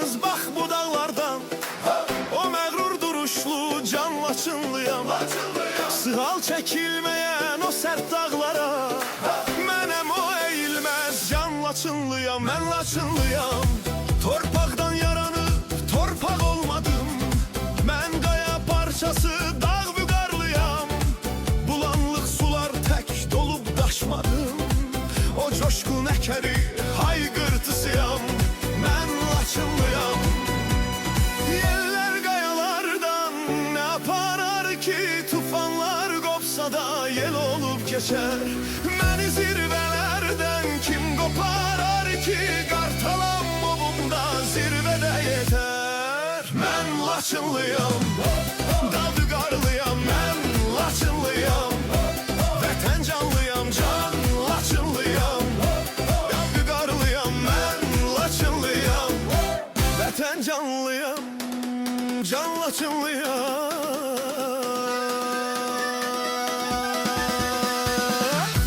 Yalnız bak bu dağlardan o məğrur duruşlu can Laçınlıyam. Sığal çekilmeyen o sert dağlara mənem o eğilmez can Laçınlıyam. Mən Laçınlıyam. Torpaqdan yaranıp torpaq olmadım. Mən qaya parçası dağ vüqarlıyam. Bulanlıq sular tək dolub daşmadım. O coşkun əkəri haygırtısıyam. Mən Laçınlıyam. Yeller qayalardan ne aparar ki, tufanlar qopsa da yel olup geçer. Məni zirvelerden kim qoparar ki, qartalam obumda zirvede yeter. Mən Laçınlıyam, dağ vüqarlıyam. Mən Laçınlıyam, vətən canlıyam, can Laçınlıyam. Dağ vüqarlıyam, mən Laçınlıyam, vətən canlıyam, can Laçınlıyam.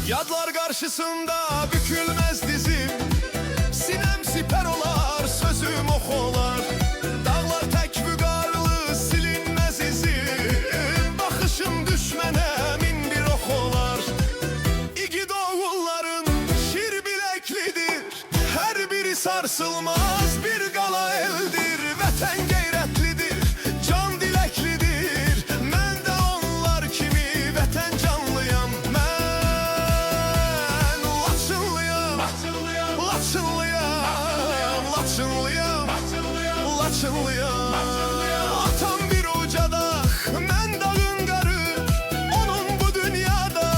Yadlar karşısında bükülmez dizim. Sinem siper olar, sözüm ox olar. Dağlar tek vüqarlı, silinmez izim. Bakışım düşmene min bir ox olar. İgid oğulların şir bileklidir. Her biri sarsılmaz bir qala eldir. Vətən qeyrətlidir, can diləklidir. Mən də onlar kimi vətən canlıyam. Mən Laçınlıyam, Laçınlıyam, Laçınlıyam, Laçınlıyam. Atam bir ucada, mən dağın qarı. Onun bu dünyada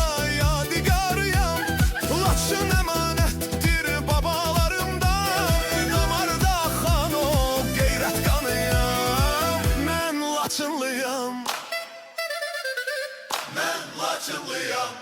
yadigarıyam. Laçın emanettir babalarımdan. Damarda axan o qeyrət qanıyam. Mən Laçınlıyam, mən Laçınlıyam.